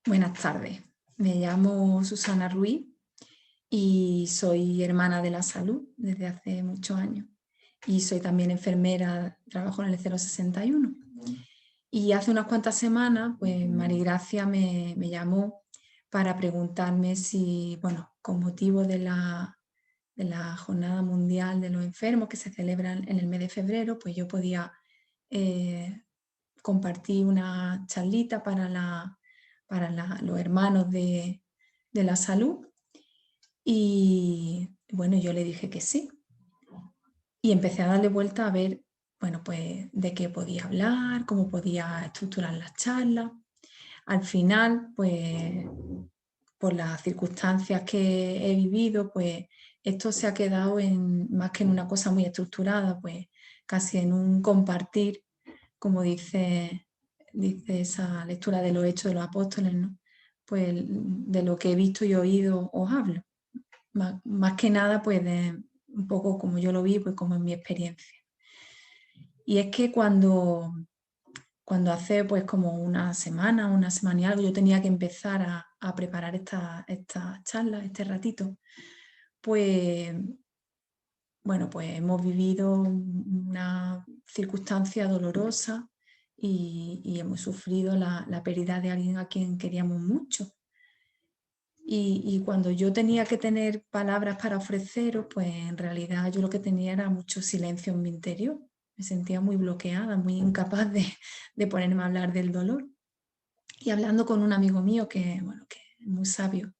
Buenas tardes, me llamo Susana Ruiz y soy hermana de la salud desde hace muchos años y soy también enfermera, trabajo en el 061. Y hace unas cuantas semanas, pues Marigracia me llamó para preguntarme si, bueno, con motivo de la Jornada Mundial de los Enfermos que se celebra en el mes de febrero, pues yo podía compartir una charlita para los hermanos de la salud. Y bueno, yo le dije que sí. Y empecé a darle vuelta a ver, bueno, pues de qué podía hablar, cómo podía estructurar las charlas. Al final, pues por las circunstancias que he vivido, pues esto se ha quedado en más que en una cosa muy estructurada, pues casi en un compartir, como dice esa lectura de los Hechos de los Apóstoles, ¿no? Pues de lo que he visto y oído os hablo. Más que nada, pues de un poco como yo lo vi, pues como en mi experiencia. Y es que cuando hace pues como una semana y algo, yo tenía que empezar a preparar esta charla, este ratito, pues bueno, pues hemos vivido una circunstancia dolorosa y hemos sufrido la pérdida de alguien a quien queríamos mucho. Y cuando yo tenía que tener palabras para ofreceros, pues en realidad yo lo que tenía era mucho silencio en mi interior. Me sentía muy bloqueada, muy incapaz de ponerme a hablar del dolor. Y hablando con un amigo mío que, bueno, que es muy sabio,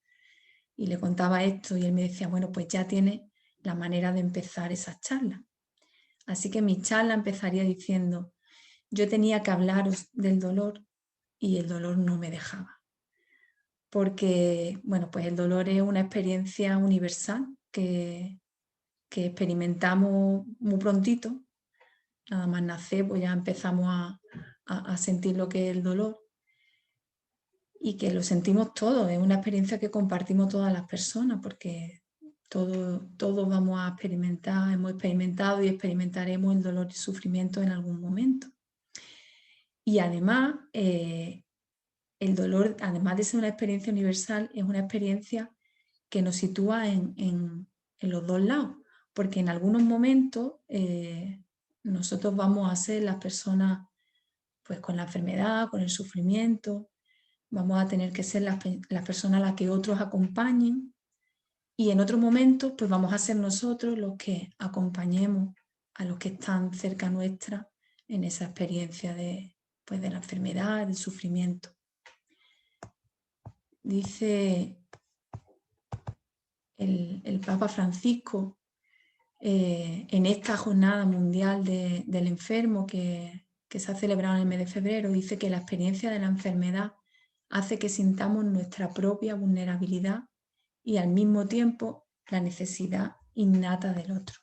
y le contaba esto y él me decía, bueno, pues ya tienes la manera de empezar esas charlas. Así que mi charla empezaría diciendo, yo tenía que hablaros del dolor y el dolor no me dejaba. Porque, bueno, pues el dolor es una experiencia universal que experimentamos muy prontito. Nada más nacer, pues ya empezamos a sentir lo que es el dolor y que lo sentimos todos. Es una experiencia que compartimos todas las personas porque todos vamos a experimentar, hemos experimentado y experimentaremos el dolor y sufrimiento en algún momento. Y además, el dolor, además de ser una experiencia universal, es una experiencia que nos sitúa en los dos lados, porque en algunos momentos nosotros vamos a ser las personas pues, con la enfermedad, con el sufrimiento, vamos a tener que ser las personas a las que otros acompañen, y en otros momentos pues vamos a ser nosotros los que acompañemos a los que están cerca nuestra en esa experiencia pues, de la enfermedad, del sufrimiento. Dice el Papa Francisco en esta jornada mundial del enfermo que se ha celebrado en el mes de febrero, dice que la experiencia de la enfermedad hace que sintamos nuestra propia vulnerabilidad y al mismo tiempo la necesidad innata del otro.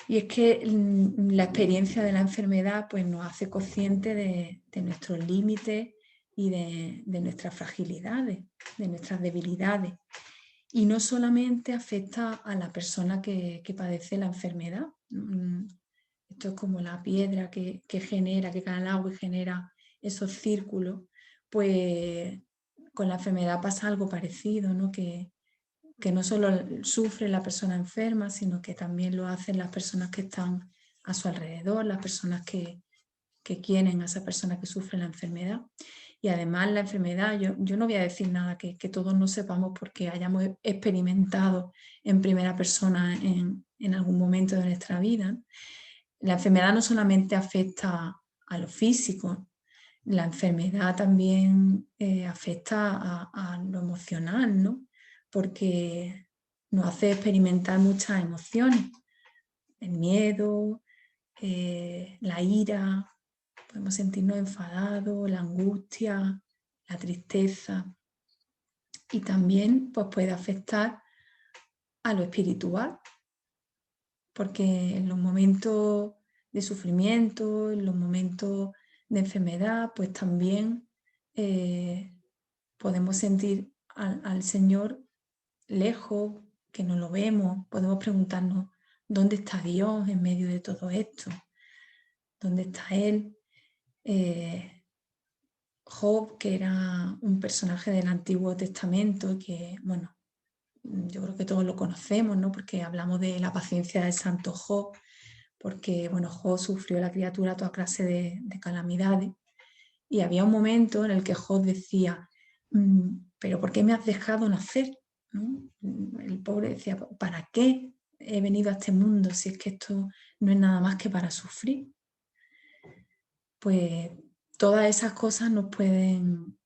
Y es que la experiencia de la enfermedad pues, nos hace conscientes de nuestros límites y de nuestras fragilidades, de nuestras debilidades. Y no solamente afecta a la persona que padece la enfermedad. Esto es como la piedra que genera, que cae al agua y genera esos círculos. Pues con la enfermedad pasa algo parecido, ¿no? Que no solo sufre la persona enferma, sino que también lo hacen las personas que están a su alrededor, las personas que quieren a esa persona que sufre la enfermedad. Y además la enfermedad, yo no voy a decir nada que todos no sepamos porque hayamos experimentado en primera persona en algún momento de nuestra vida. La enfermedad no solamente afecta a lo físico, la enfermedad también afecta a lo emocional, ¿no? Porque nos hace experimentar muchas emociones, el miedo, la ira, podemos sentirnos enfadados, la angustia, la tristeza, y también pues, puede afectar a lo espiritual, porque en los momentos de sufrimiento, en los momentos de enfermedad, pues también podemos sentir al Señor lejos, que no lo vemos, podemos preguntarnos ¿dónde está Dios en medio de todo esto? ¿Dónde está Él? Job, que era un personaje del Antiguo Testamento, que, bueno, yo creo que todos lo conocemos, ¿no? Porque hablamos de la paciencia del santo Job, porque, bueno, Job sufrió la criatura toda clase de calamidades. Y había un momento en el que Job decía, ¿pero por qué me has dejado nacer? ¿No? El pobre decía, ¿para qué he venido a este mundo si es que esto no es nada más que para sufrir? Pues todas esas cosas nos pueden,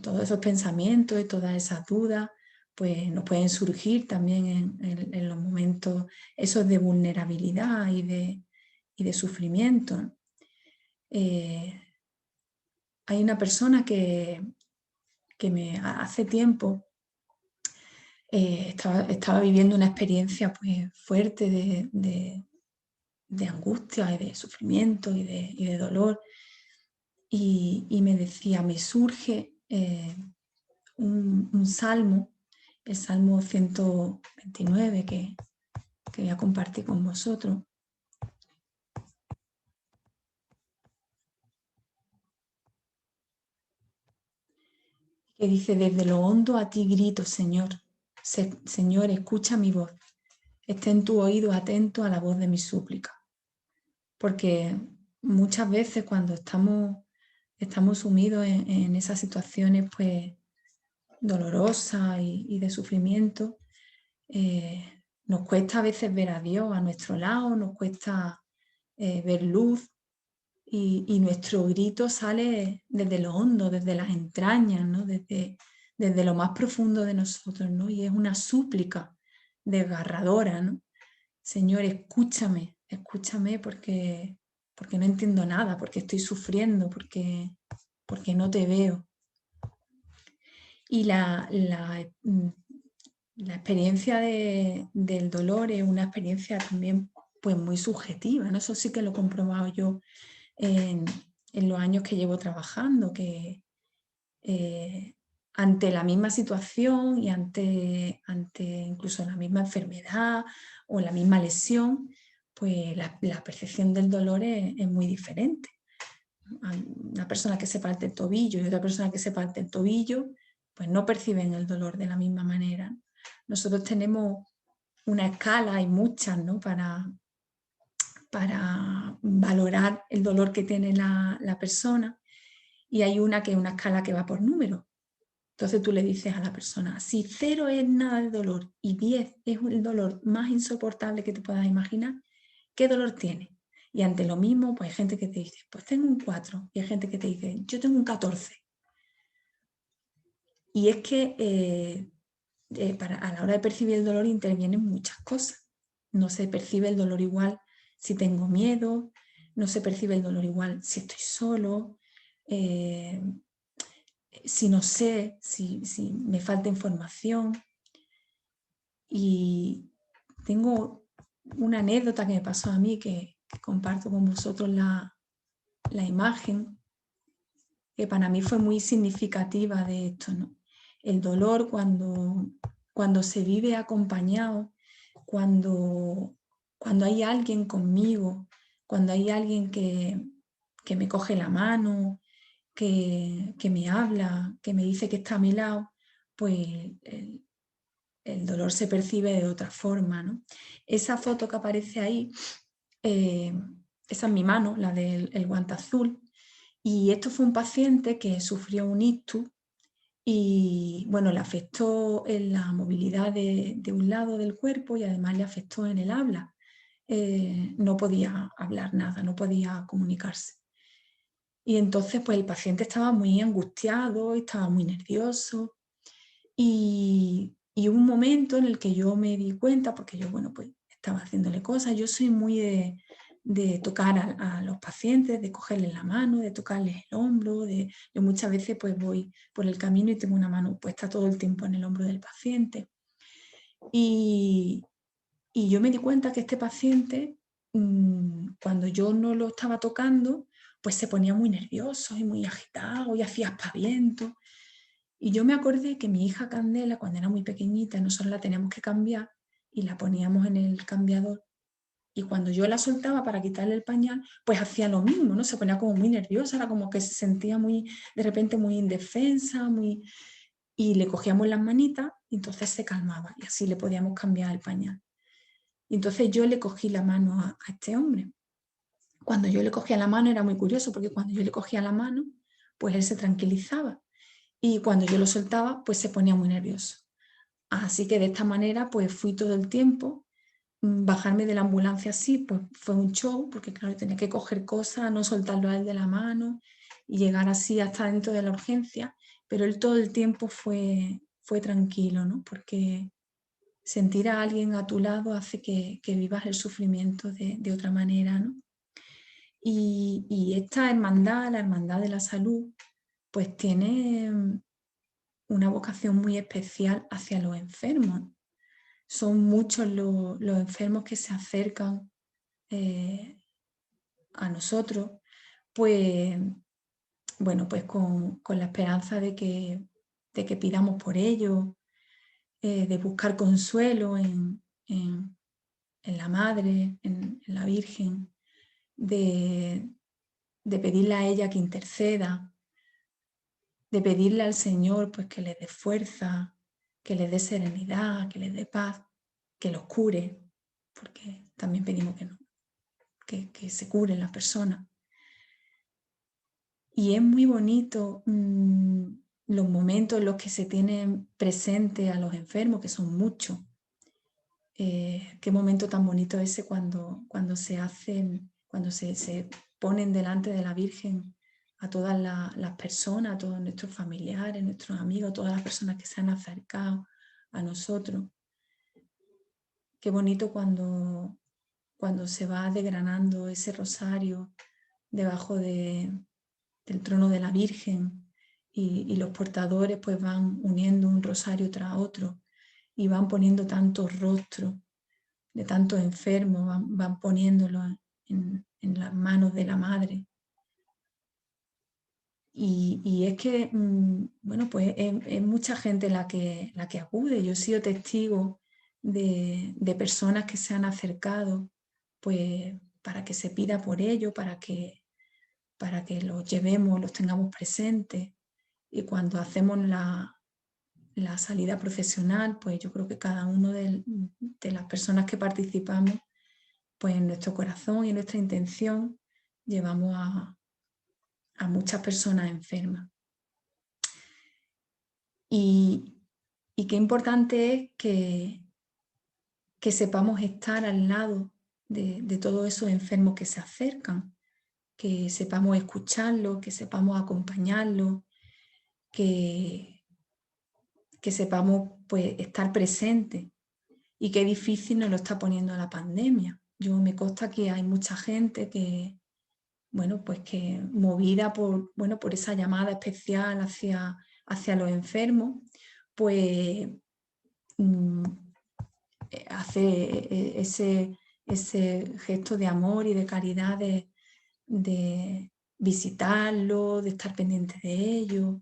todos esos pensamientos y todas esas dudas, pues nos pueden surgir también en los momentos esos de vulnerabilidad y de sufrimiento. Hay una persona que hace tiempo estaba viviendo una experiencia pues, fuerte de angustia y de sufrimiento y de dolor, y me decía, me surge un salmo, el Salmo 129 que voy a compartir con vosotros, que dice, desde lo hondo a ti grito, Señor. Señor, escucha mi voz. Estén tu oído atento a la voz de mi súplica. Porque muchas veces cuando estamos sumidos en esas situaciones pues, dolorosas y de sufrimiento, nos cuesta a veces ver a Dios a nuestro lado, nos cuesta ver luz, y nuestro grito sale desde lo hondo, desde las entrañas, ¿no? desde lo más profundo de nosotros, ¿no? Y es una súplica desgarradora, ¿no? Señor, escúchame, escúchame porque no entiendo nada, porque estoy sufriendo, porque no te veo. Y la experiencia del dolor es una experiencia también pues, muy subjetiva, ¿no? Eso sí que lo he comprobado yo en los años que llevo trabajando, que ante la misma situación y ante incluso la misma enfermedad o la misma lesión, pues la percepción del dolor es muy diferente. Una persona que se parte el tobillo y otra persona que se parte el tobillo, pues no perciben el dolor de la misma manera. Nosotros tenemos una escala, hay muchas, ¿no? para valorar el dolor que tiene la persona, y hay una que es una escala que va por números. Entonces tú le dices a la persona, si 0 es nada de dolor y 10 es el dolor más insoportable que te puedas imaginar, ¿qué dolor tienes? Y ante lo mismo, pues hay gente que te dice, pues tengo un 4, y hay gente que te dice, yo tengo un 14. Y es que a la hora de percibir el dolor intervienen muchas cosas. No se percibe el dolor igual si tengo miedo, no se percibe el dolor igual si estoy solo, si no sé, si me falta información. Y tengo una anécdota que me pasó a mí que comparto con vosotros la imagen, que para mí fue muy significativa de esto, ¿no? El dolor cuando se vive acompañado, cuando hay alguien conmigo, cuando hay alguien que me coge la mano, que me habla, que me dice que está a mi lado, pues el dolor se percibe de otra forma, ¿no? Esa foto que aparece ahí, esa es mi mano, la del guante azul, y esto fue un paciente que sufrió un ictus y bueno, le afectó en la movilidad de un lado del cuerpo y además le afectó en el habla. No podía hablar nada, no podía comunicarse. Y entonces pues el paciente estaba muy angustiado, estaba muy nervioso, y hubo un momento en el que yo me di cuenta, porque yo, bueno, pues estaba haciéndole cosas, yo soy muy de tocar a los pacientes, de cogerles la mano, de tocarles el hombro, yo muchas veces pues voy por el camino y tengo una mano puesta todo el tiempo en el hombro del paciente. Y yo me di cuenta que este paciente, cuando yo no lo estaba tocando, pues se ponía muy nervioso y muy agitado y hacía aspavientos. Y yo me acordé que mi hija Candela, cuando era muy pequeñita, nosotros la teníamos que cambiar y la poníamos en el cambiador. Y cuando yo la soltaba para quitarle el pañal, pues hacía lo mismo, ¿no? Se ponía como muy nerviosa, era como que se sentía de repente muy indefensa, y le cogíamos las manitas y entonces se calmaba y así le podíamos cambiar el pañal. Y entonces yo le cogí la mano a este hombre. Cuando yo le cogía la mano era muy curioso, porque cuando yo le cogía la mano, pues él se tranquilizaba. Y cuando yo lo soltaba, pues se ponía muy nervioso. Así que de esta manera, pues fui todo el tiempo. Bajarme de la ambulancia así, pues fue un show, porque claro, tenía que coger cosas, no soltarlo a él de la mano y llegar así hasta dentro de la urgencia, pero él todo el tiempo fue tranquilo, ¿no? Porque sentir a alguien a tu lado hace que vivas el sufrimiento de otra manera, ¿no? Y esta hermandad, la hermandad de la salud, pues tiene una vocación muy especial hacia los enfermos. Son muchos los enfermos que se acercan a nosotros, pues, bueno, pues con la esperanza de que pidamos por ellos, de buscar consuelo en la Madre, en la Virgen, de pedirle a ella que interceda, de pedirle al Señor pues que les dé fuerza, que les dé serenidad, que les dé paz, que los cure, porque también pedimos que se curen las personas. Y es muy bonito los momentos en los que se tienen presente a los enfermos, que son muchos. Qué momento tan bonito ese cuando se ponen delante de la Virgen a todas las personas, a todos nuestros familiares, nuestros amigos, todas las personas que se han acercado a nosotros. Qué bonito cuando se va desgranando ese rosario debajo del trono de la Virgen y los portadores pues van uniendo un rosario tras otro y van poniendo tantos rostros de tantos enfermos, van poniéndolo en las manos de la Madre. Y es que, bueno, pues es mucha gente la que acude. Yo he sido testigo de personas que se han acercado pues para que se pida por ello, para que los llevemos, los tengamos presentes. Y cuando hacemos la salida procesional, pues yo creo que cada uno de las personas que participamos, pues en nuestro corazón y en nuestra intención llevamos a muchas personas enfermas. Y qué importante es que sepamos estar al lado de todos esos enfermos que se acercan, que sepamos escucharlos, que sepamos acompañarlos, que sepamos pues estar presentes. Y qué difícil nos lo está poniendo la pandemia. Me consta que hay mucha gente que, bueno, pues que movida por esa llamada especial hacia los enfermos, pues hace ese gesto de amor y de caridad de visitarlo, de estar pendiente de ellos.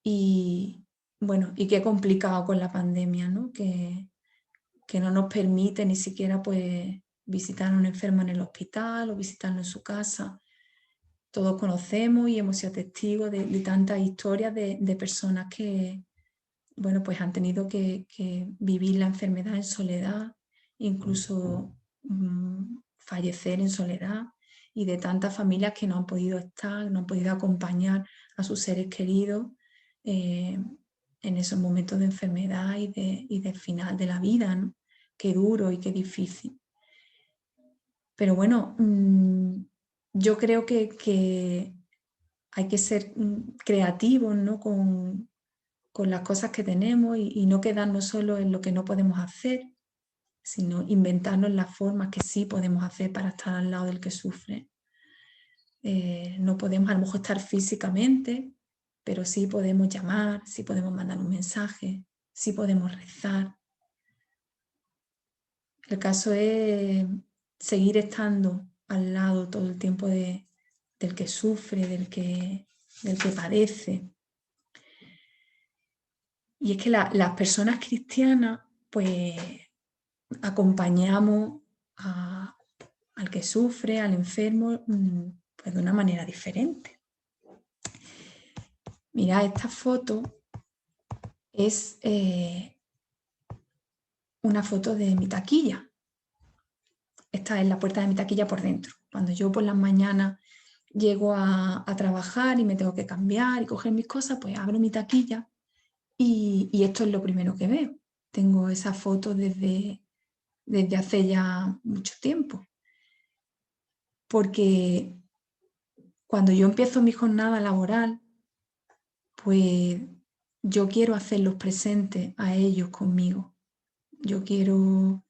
Y bueno, y qué complicado con la pandemia, ¿no? Que no nos permite ni siquiera pues visitar a un enfermo en el hospital o visitarlo en su casa. Todos conocemos y hemos sido testigos de tantas historias de personas que, bueno, pues han tenido que vivir la enfermedad en soledad, incluso fallecer en soledad, y de tantas familias que no han podido estar, no han podido acompañar a sus seres queridos en esos momentos de enfermedad y de final de la vida, ¿no? Qué duro y qué difícil. Pero bueno, yo creo que hay que ser creativos, ¿no? con las cosas que tenemos y no quedarnos solo en lo que no podemos hacer, sino inventarnos las formas que sí podemos hacer para estar al lado del que sufre. No podemos a lo mejor estar físicamente, pero sí podemos llamar, sí podemos mandar un mensaje, sí podemos rezar. El caso es seguir estando al lado todo el tiempo del que sufre, del que padece. Y es que las personas cristianas, pues acompañamos al que sufre, al enfermo, pues de una manera diferente. Mirad, esta foto es una foto de mi taquilla. Esta es la puerta de mi taquilla por dentro. Cuando yo por las mañanas llego a trabajar y me tengo que cambiar y coger mis cosas, pues abro mi taquilla y esto es lo primero que veo. Tengo esa foto desde hace ya mucho tiempo. Porque cuando yo empiezo mi jornada laboral, pues yo quiero hacerlos presentes a ellos conmigo. Yo quiero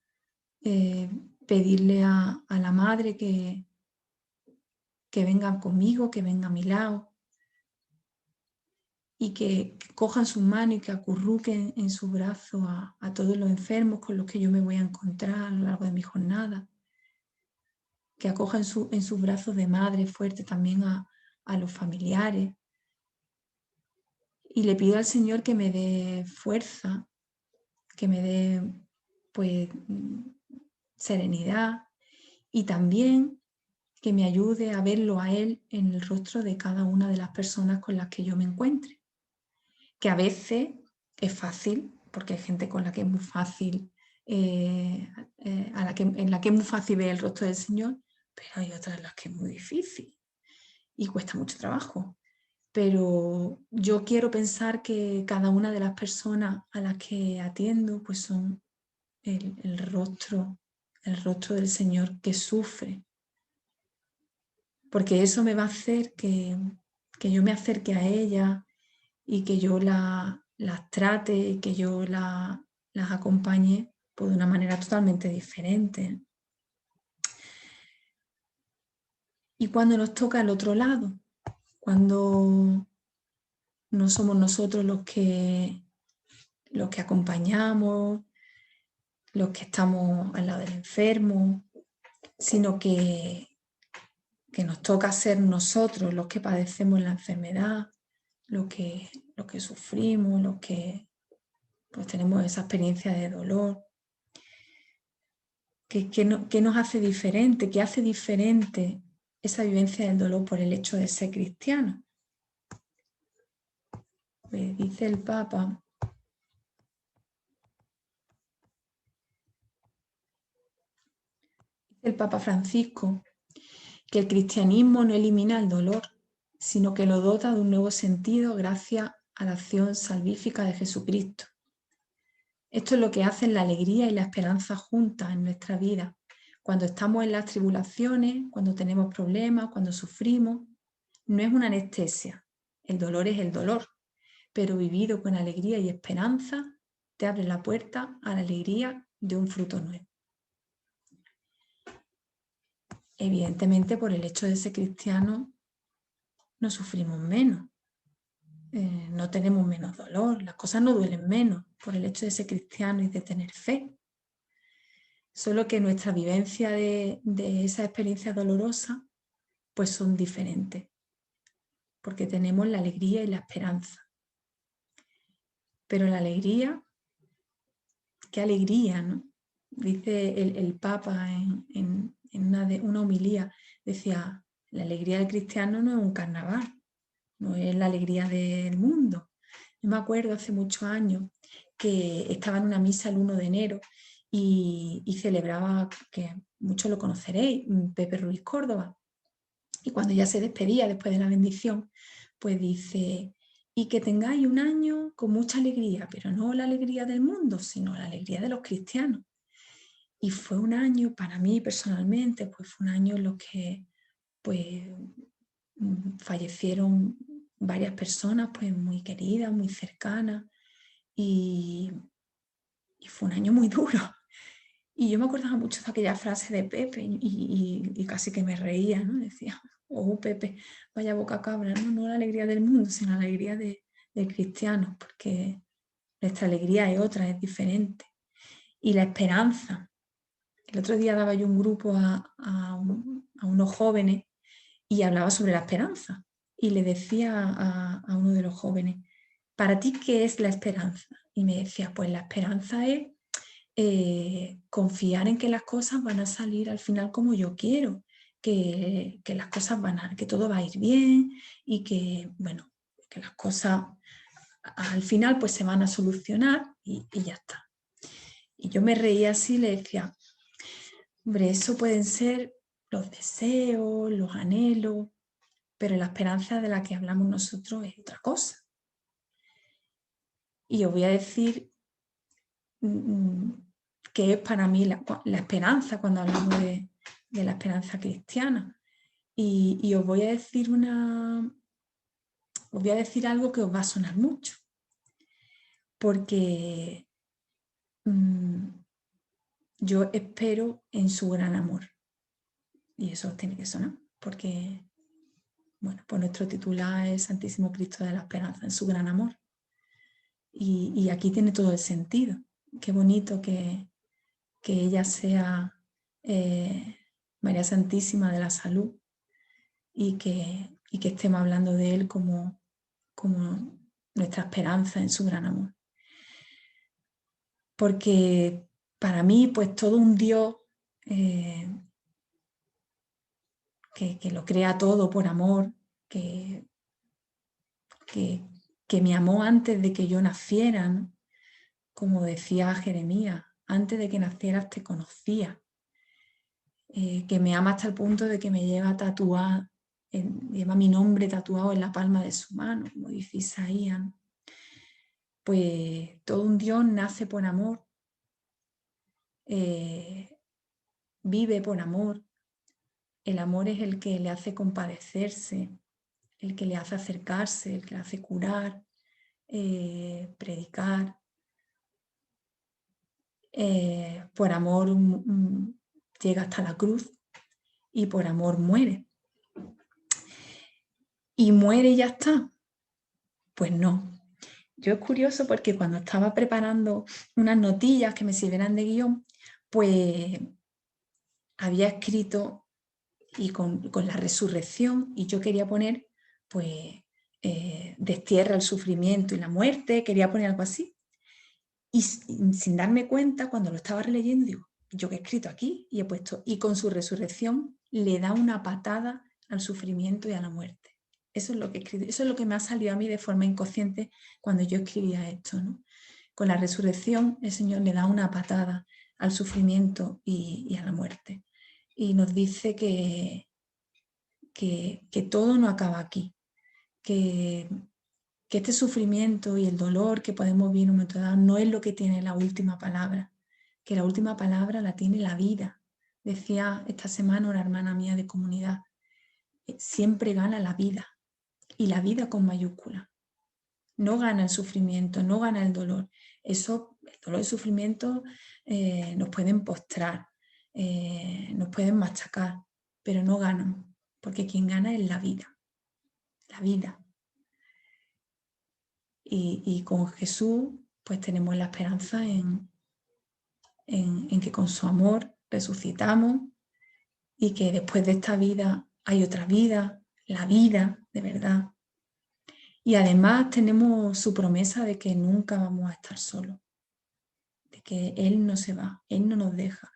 pedirle a la madre que vengan conmigo, que venga a mi lado y que cojan su mano y que acurruquen en su brazo a todos los enfermos con los que yo me voy a encontrar a lo largo de mi jornada, que acojan en sus brazos de madre fuerte también a los familiares. Y le pido al Señor que me dé fuerza, que me dé pues serenidad y también que me ayude a verlo a Él en el rostro de cada una de las personas con las que yo me encuentre. Que a veces es fácil, porque hay gente con la que es muy fácil, en la que es muy fácil ver el rostro del Señor, pero hay otras en las que es muy difícil y cuesta mucho trabajo. Pero yo quiero pensar que cada una de las personas a las que atiendo pues son el rostro del Señor que sufre, porque eso me va a hacer que yo me acerque a ella y que yo las trate y que yo las acompañe pues, de una manera totalmente diferente. Y cuando nos toca el otro lado, cuando no somos nosotros los que acompañamos, los que estamos al lado del enfermo, sino que nos toca ser nosotros los que padecemos la enfermedad, los que sufrimos, los que pues, tenemos esa experiencia de dolor. ¿Qué nos hace diferente? ¿Qué hace diferente esa vivencia del dolor por el hecho de ser cristiano? Pues dice el Papa Francisco que el cristianismo no elimina el dolor, sino que lo dota de un nuevo sentido gracias a la acción salvífica de Jesucristo. Esto es lo que hacen la alegría y la esperanza juntas en nuestra vida. Cuando estamos en las tribulaciones, cuando tenemos problemas, cuando sufrimos, no es una anestesia. El dolor es el dolor, pero vivido con alegría y esperanza, te abre la puerta a la alegría de un fruto nuevo. Evidentemente, por el hecho de ser cristiano, no sufrimos menos, no tenemos menos dolor, las cosas no duelen menos por el hecho de ser cristiano y de tener fe. Solo que nuestra vivencia de esa experiencia dolorosa pues son diferentes, porque tenemos la alegría y la esperanza. Pero la alegría, qué alegría, ¿no? Dice el Papa en una homilía, decía, la alegría del cristiano no es un carnaval, no es la alegría del mundo. Yo me acuerdo hace muchos años que estaba en una misa el 1 de enero y celebraba, que muchos lo conoceréis, Pepe Ruiz Córdoba. Y cuando ya se despedía después de la bendición, pues dice, y que tengáis un año con mucha alegría, pero no la alegría del mundo, sino la alegría de los cristianos. Y fue un año, para mí personalmente, pues fue un año en lo que pues, fallecieron varias personas pues, muy queridas, muy cercanas, y fue un año muy duro. Y yo me acordaba mucho de aquella frase de Pepe y casi que me reía, ¿no? Decía, oh Pepe, vaya boca cabra, no la alegría del mundo, sino la alegría del cristiano, porque nuestra alegría es otra, es diferente. Y la esperanza. El otro día daba yo un grupo a unos jóvenes y hablaba sobre la esperanza. Y le decía a uno de los jóvenes, ¿para ti qué es la esperanza? Y me decía, pues la esperanza es confiar en que las cosas van a salir al final como yo quiero, que las cosas que todo va a ir bien y que, bueno, que las cosas al final pues se van a solucionar y ya está. Y yo me reía así y le decía, hombre, eso pueden ser los deseos, los anhelos, pero la esperanza de la que hablamos nosotros es otra cosa. Y os voy a decir que es para mí la esperanza cuando hablamos de la esperanza cristiana. Y os voy a decir algo que os va a sonar mucho, porque yo espero en su gran amor. Y eso os tiene que sonar, porque bueno, pues nuestro titular es Santísimo Cristo de la Esperanza, en su gran amor. Y aquí tiene todo el sentido. Qué bonito que ella sea María Santísima de la Salud y que estemos hablando de él como nuestra esperanza en su gran amor. Porque para mí, pues todo un Dios que lo crea todo por amor, que me amó antes de que yo naciera, ¿no? Como decía Jeremías, antes de que nacieras te conocía, que me ama hasta el punto de que me lleva tatuado, lleva mi nombre tatuado en la palma de su mano, como dice Isaías. Pues todo un Dios nace por amor, vive por amor. El amor es el que le hace compadecerse, el que le hace acercarse, el que le hace curar, predicar. Por amor llega hasta la cruz y por amor muere. ¿Y muere y ya está? Pues no. Yo es curioso porque cuando estaba preparando unas notillas que me sirvieran de guión, pues había escrito y con la resurrección, y yo quería poner, pues, destierra el sufrimiento y la muerte, quería poner algo así. Y sin darme cuenta, cuando lo estaba releyendo, digo, yo que he escrito aquí, y he puesto, y con su resurrección le da una patada al sufrimiento y a la muerte. Eso es lo que he escrito, eso es lo que me ha salido a mí de forma inconsciente cuando yo escribía esto, ¿no? Con la resurrección el Señor le da una patada al sufrimiento y a la muerte. Y nos dice que todo no acaba aquí, que este sufrimiento y el dolor que podemos vivir en un momento dado no es lo que tiene la última palabra, que la última palabra la tiene la vida. Decía esta semana una hermana mía de comunidad, siempre gana la vida, y la vida con mayúscula. No gana el sufrimiento, no gana el dolor. Eso, el dolor y el sufrimiento nos pueden postrar, nos pueden machacar, pero no ganan, porque quien gana es la vida. La vida. Y con Jesús pues tenemos la esperanza en que con su amor resucitamos y que después de esta vida hay otra vida, la vida de verdad. Y además tenemos su promesa de que nunca vamos a estar solos, de que Él no se va, Él no nos deja.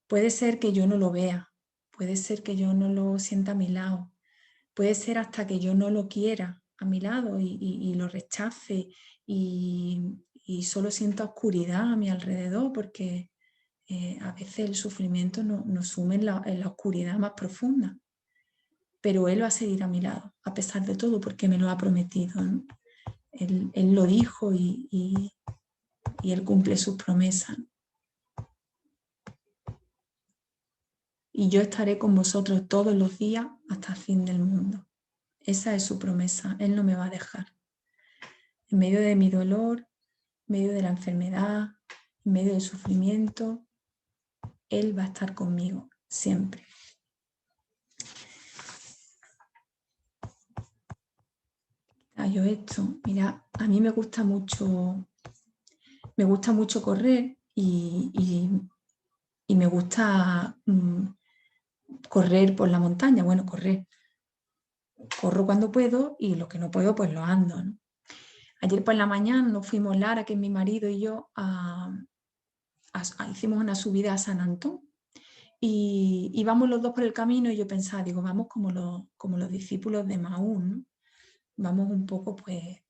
Puede ser que yo no lo vea, puede ser que yo no lo sienta a mi lado, puede ser hasta que yo no lo quiera a mi lado y lo rechace y solo sienta oscuridad a mi alrededor, porque a veces el sufrimiento nos sume en la oscuridad más profunda. Pero Él va a seguir a mi lado, a pesar de todo, porque me lo ha prometido, ¿no? Él lo dijo y Él cumple sus promesas. Y yo estaré con vosotros todos los días hasta el fin del mundo. Esa es su promesa, Él no me va a dejar. En medio de mi dolor, en medio de la enfermedad, en medio del sufrimiento, Él va a estar conmigo siempre. Yo esto, mira, a mí me gusta mucho correr y me gusta correr por la montaña. Bueno, corro cuando puedo y lo que no puedo pues lo ando, ¿no? Ayer por la mañana nos fuimos Lara, que es mi marido, y yo a hicimos una subida a San Antón y íbamos los dos por el camino y yo pensaba, digo, vamos como los discípulos de Maús, ¿no? Vamos un poco pues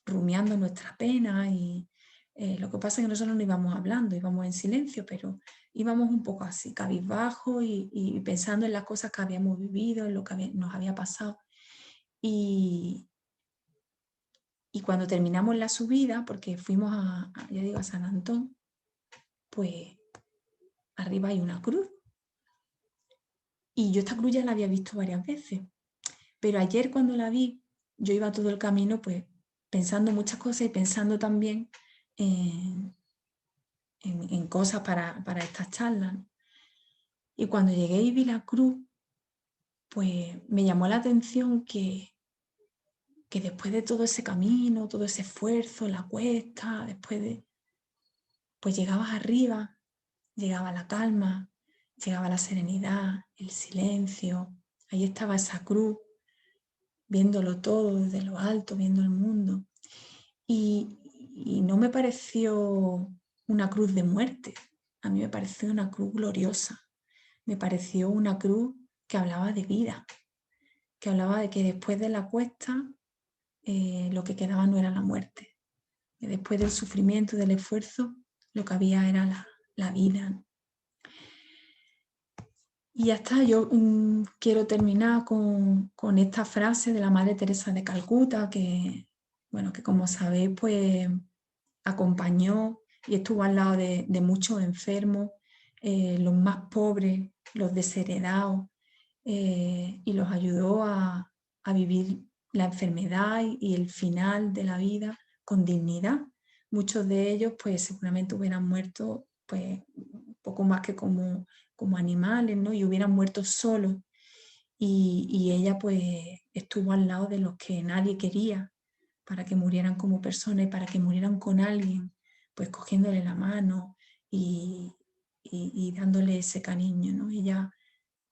rumiando nuestra pena y lo que pasa es que nosotros no íbamos hablando, íbamos en silencio, pero íbamos un poco así, cabizbajo y pensando en las cosas que habíamos vivido, en lo que nos había pasado. Y cuando terminamos la subida, porque fuimos a San Antón, pues arriba hay una cruz. Y yo esta cruz ya la había visto varias veces, pero ayer cuando la vi, yo iba todo el camino pues pensando muchas cosas y pensando también en cosas para estas charlas. Y cuando llegué y vi la cruz, pues me llamó la atención que después de todo ese camino, todo ese esfuerzo, la cuesta, pues llegabas arriba, llegaba la calma, llegaba la serenidad, el silencio, ahí estaba esa cruz, viéndolo todo desde lo alto, viendo el mundo. Y no me pareció una cruz de muerte, a mí me pareció una cruz gloriosa, me pareció una cruz que hablaba de vida, que hablaba de que después de la cuesta lo que quedaba no era la muerte, que después del sufrimiento y del esfuerzo lo que había era la vida. Y ya está, yo quiero terminar con esta frase de la Madre Teresa de Calcuta, que como sabéis, pues acompañó y estuvo al lado de muchos enfermos, los más pobres, los desheredados, y los ayudó a vivir la enfermedad y el final de la vida con dignidad. Muchos de ellos pues seguramente hubieran muerto pues poco más que como animales, ¿no? Y hubieran muerto solos. Y ella pues estuvo al lado de los que nadie quería para que murieran como personas y para que murieran con alguien, pues cogiéndole la mano y dándole ese cariño, ¿no?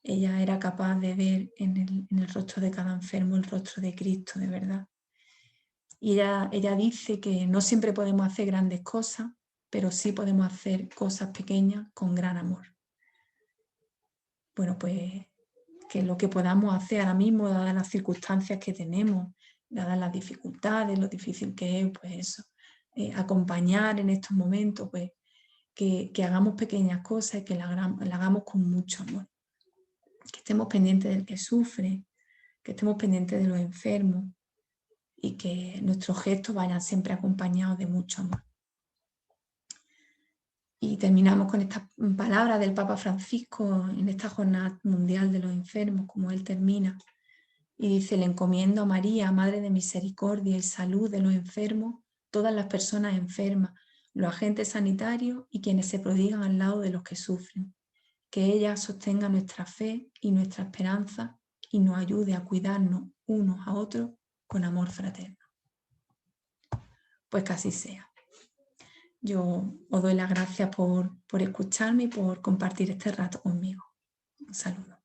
Ella era capaz de ver en el rostro de cada enfermo el rostro de Cristo, de verdad. Y ella dice que no siempre podemos hacer grandes cosas, pero sí podemos hacer cosas pequeñas con gran amor. Bueno, pues que lo que podamos hacer ahora mismo, dadas las circunstancias que tenemos, dadas las dificultades, lo difícil que es, pues eso, acompañar en estos momentos, pues que hagamos pequeñas cosas y que la hagamos con mucho amor. Que estemos pendientes del que sufre, que estemos pendientes de los enfermos y que nuestros gestos vayan siempre acompañados de mucho amor. Y terminamos con estas palabras del Papa Francisco en esta Jornada Mundial de los Enfermos, como él termina. Y dice, le encomiendo a María, Madre de Misericordia y Salud de los enfermos, todas las personas enfermas, los agentes sanitarios y quienes se prodigan al lado de los que sufren. Que ella sostenga nuestra fe y nuestra esperanza y nos ayude a cuidarnos unos a otros con amor fraterno. Pues que así sea. Yo os doy las gracias por escucharme y por compartir este rato conmigo. Un saludo.